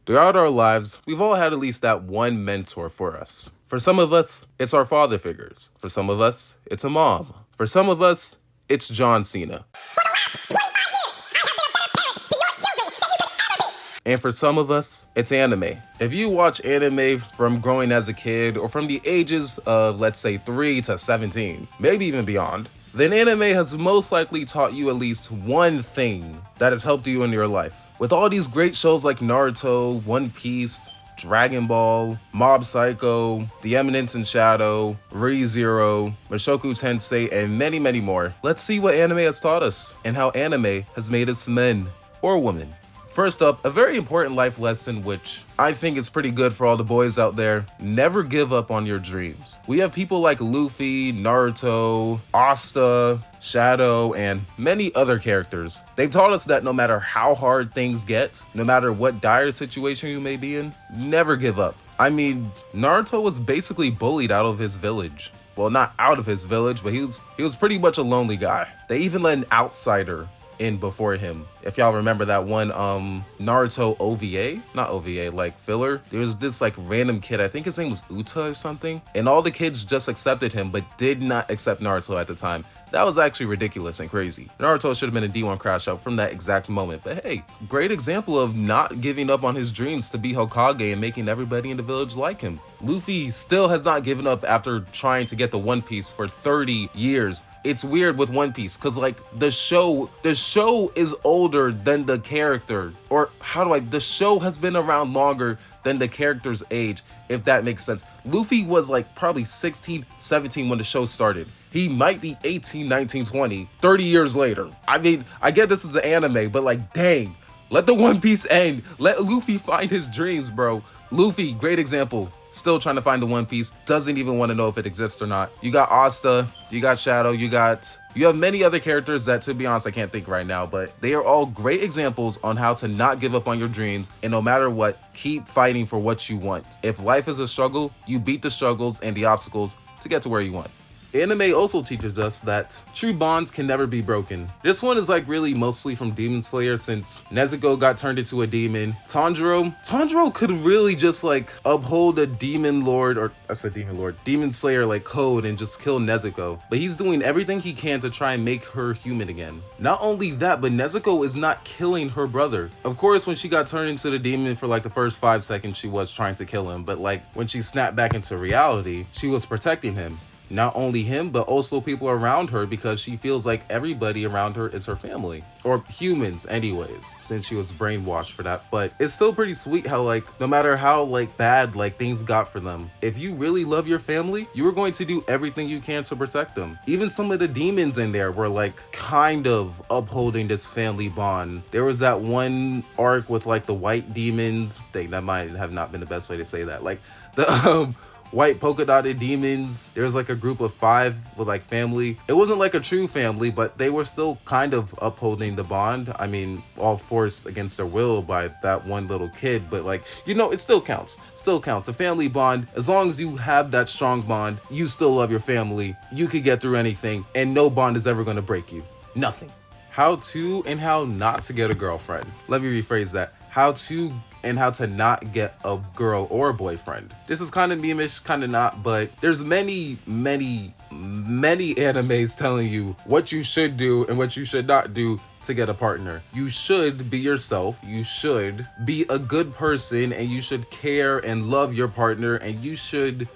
Throughout our lives, we've all had at least that one mentor for us. For some of us, it's our father figures. For some of us, it's a mom. For some of us, it's John Cena. And for some of us, it's anime. If you watch anime from growing as a kid or from the ages of, let's say, 3 to 17, maybe even beyond, then anime has most likely taught you at least one thing that has helped you in your life. With all these great shows like Naruto, One Piece, Dragon Ball, Mob Psycho, The Eminence in Shadow, Re:Zero, Mushoku Tensei, and many, many more, let's see what anime has taught us and how anime has made us men or women. First up, a very important life lesson which I think is pretty good for all the boys out there. Never give up on your dreams. We have people like Luffy, Naruto, Asta, Shadow, and many other characters. They've taught us that no matter how hard things get, no matter what dire situation you may be in, never give up. I mean, Naruto was basically bullied out of his village. Well, not out of his village, but he was pretty much a lonely guy. They even let an outsider in before him. If y'all remember that one Naruto OVA, not OVA, like filler, there was this like random kid, I think his name was Uta or something, and all the kids just accepted him but did not accept Naruto at the time. That was actually ridiculous and crazy. Naruto should have been a D1 crash out from that exact moment. But hey, great example of not giving up on his dreams to be Hokage and making everybody in the village like him. Luffy still has not given up after trying to get the One Piece for 30 years. It's weird with One Piece because like the show is older than the character, or the show has been around longer than the character's age, if that makes sense. Luffy was like probably 16, 17 when the show started. He might be 18, 19, 20, 30 years later. I mean, I get this is an anime, but like, dang, let the One Piece end. Let Luffy find his dreams, bro. Luffy, great example. Still trying to find the One Piece. Doesn't even want to know if it exists or not. You got Asta, you got Shadow, you have many other characters that, to be honest, I can't think right now, but they are all great examples on how to not give up on your dreams, and no matter what, keep fighting for what you want. If life is a struggle, you beat the struggles and the obstacles to get to where you want. Anime also teaches us that true bonds can never be broken. This one is like really mostly from Demon Slayer, since Nezuko got turned into a demon. Tanjiro could really just like uphold a Demon Slayer like code and just kill Nezuko. But he's doing everything he can to try and make her human again. Not only that, but Nezuko is not killing her brother. Of course, when she got turned into the demon for like the first 5 seconds, she was trying to kill him. But like when she snapped back into reality, she was protecting him. Not only him, but also people around her, because she feels like everybody around her is her family. Or humans anyways, since she was brainwashed for that. But it's still pretty sweet how like, no matter how like bad like things got for them, if you really love your family, you are going to do everything you can to protect them. Even some of the demons in there were like kind of upholding this family bond. There was that one arc with like the white demons. That might have not been the best way to say that. Like the white polka dotted demons. There's like a group of 5 with like family. It wasn't like a true family, but they were still kind of upholding the bond. I mean, all forced against their will by that one little kid, but like, you know, it still counts. The family bond, as long as you have that strong bond, you still love your family. You could get through anything, and no bond is ever going to break you. Nothing. How to and how not to get a girlfriend. Let me rephrase that. How to and how to not get a girl or a boyfriend. This is kind of meme-ish, kind of not, but there's many animes telling you what you should do and what you should not do to get a partner. You should be yourself, you should be a good person, and you should care and love your partner, and you should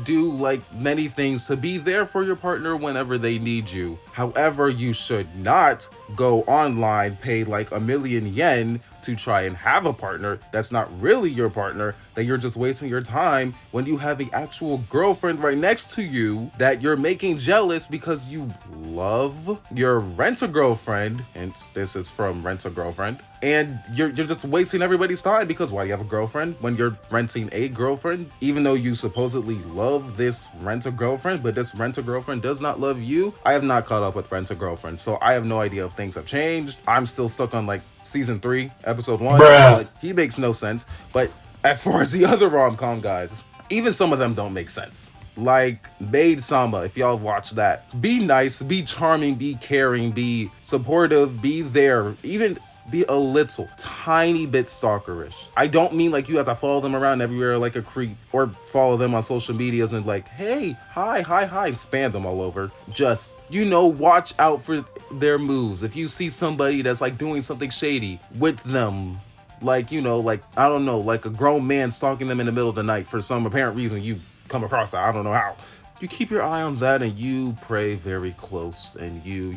do like many things to be there for your partner whenever they need you. However, you should not go online, pay like 1,000,000 yen to try and have a partner that's not really your partner, that you're just wasting your time when you have an actual girlfriend right next to you that you're making jealous because you love your rent-a-girlfriend, and this is from Rent-a-Girlfriend, and you're just wasting everybody's time because why do you have a girlfriend when you're renting a girlfriend? Even though you supposedly love this rent-a-girlfriend, but this rent-a-girlfriend does not love you. I have not caught up with Rent-a-Girlfriend, so I have no idea if things have changed. I'm still stuck on like season 3, episode 1. Like, he makes no sense. But as far as the other rom-com guys, even some of them don't make sense. Like Maid Sama, if y'all watch that. Be nice, be charming, be caring, be supportive, be there. Even be a little tiny bit stalkerish. I don't mean like you have to follow them around everywhere like a creep, or follow them on social medias and like, hey, hi, and spam them all over. Just, watch out for their moves. If you see somebody that's like doing something shady with them, like, I don't know, like a grown man stalking them in the middle of the night for some apparent reason, you come across that, I don't know how. You keep your eye on that and you pray very close, and you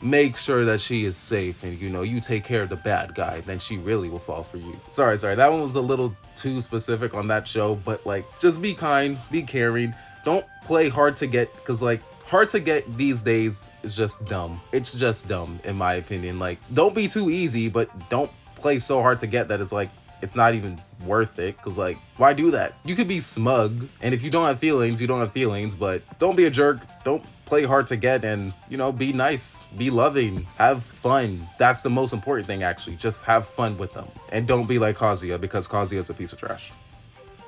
make sure that she is safe, and you take care of the bad guy, then she really will fall for you. Sorry, that one was a little too specific on that show, but like, just be kind, be caring, don't play hard to get, because like, hard to get these days is just dumb. It's just dumb in my opinion. Like, don't be too easy, but don't play so hard to get that it's like, it's not even worth it, because like, why do that? You could be smug, and if you don't have feelings, you don't have feelings, but don't be a jerk, don't play hard to get, and be nice, be loving, have fun. That's the most important thing, actually. Just have fun with them, and don't be like Kazuya, because Kazuya is a piece of trash.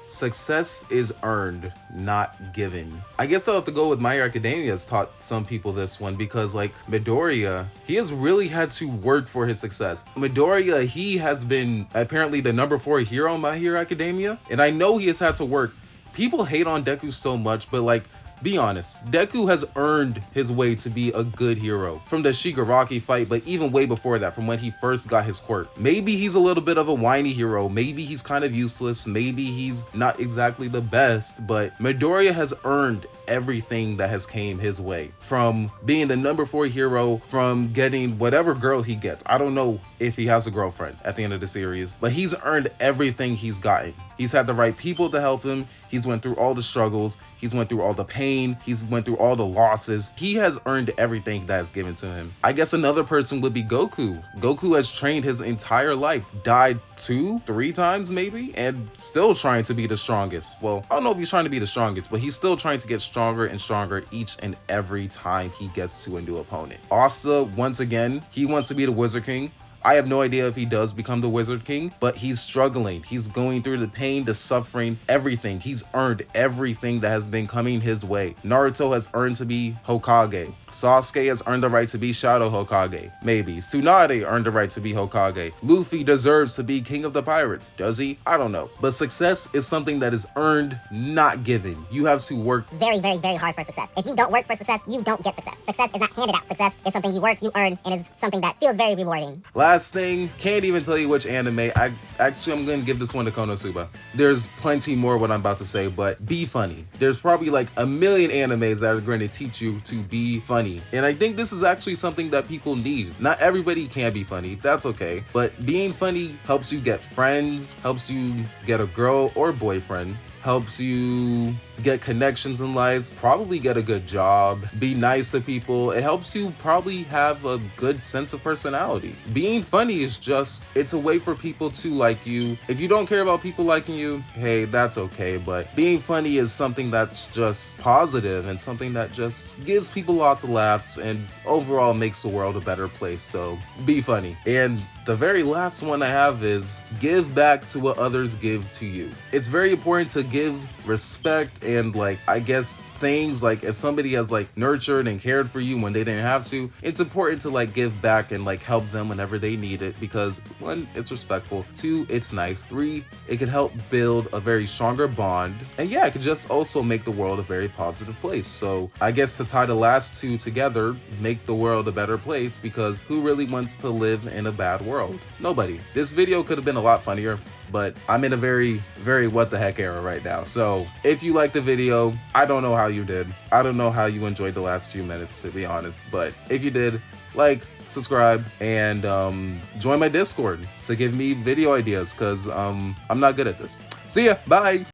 Success is earned, not given. I guess I'll have to go with My Hero Academia has taught some people this one, because like Midoriya, he has really had to work for his success. Midoriya, he has been apparently the number 4 hero in My Hero Academia, and I know he has had to work. People hate on Deku so much, but like, be honest, Deku has earned his way to be a good hero. From the Shigaraki fight, but even way before that, from when he first got his quirk. Maybe he's a little bit of a whiny hero, maybe he's kind of useless, maybe he's not exactly the best, but Midoriya has earned everything that has came his way. From being the number 4 hero, from getting whatever girl he gets. I don't know if he has a girlfriend at the end of the series, but he's earned everything he's gotten. He's had the right people to help him. He's went through all the struggles. He's went through all the pain. He's went through all the losses. He has earned everything that is given to him. I guess another person would be Goku. Goku has trained his entire life, died 2-3 times maybe, and still trying to be the strongest. Well, I don't know if he's trying to be the strongest, but he's still trying to get stronger and stronger each and every time he gets to a new opponent. Asta, once again, he wants to be the Wizard King. I have no idea if he does become the Wizard King, but he's struggling. He's going through the pain, the suffering, everything. He's earned everything that has been coming his way. Naruto has earned to be Hokage. Sasuke has earned the right to be Shadow Hokage. Maybe. Tsunade earned the right to be Hokage. Luffy deserves to be King of the Pirates. Does he? I don't know. But success is something that is earned, not given. You have to work very, very, very hard for success. If you don't work for success, you don't get success. Success is not handed out. Success is something you work, you earn, and is something that feels very rewarding. Last thing, can't even tell you which anime. I'm gonna give this one to Konosuba. There's plenty more what I'm about to say, but be funny. There's probably like a million animes that are going to teach you to be funny. And I think this is actually something that people need. Not everybody can be funny, that's okay. But being funny helps you get friends, helps you get a girl or boyfriend, helps you get connections in life, probably get a good job, be nice to people. It helps you probably have a good sense of personality. Being funny is just, it's a way for people to like you. If you don't care about people liking you, hey, that's okay. But being funny is something that's just positive and something that just gives people lots of laughs and overall makes the world a better place. So be funny. And the very last one I have is give back to what others give to you. It's very important to give respect and like, I guess, things like if somebody has like nurtured and cared for you when they didn't have to, it's important to like give back and like help them whenever they need it, because 1, it's respectful, 2, it's nice, 3, it can help build a very stronger bond, and yeah, it could just also make the world a very positive place. So I guess to tie the last 2 together, make the world a better place, because who really wants to live in a bad world? Nobody. This video could have been a lot funnier, but I'm in a very, very what the heck era right now. So if you liked the video, I don't know how you did. I don't know how you enjoyed the last few minutes, to be honest. But if you did, like, subscribe, and join my Discord to give me video ideas, because I'm not good at this. See ya. Bye.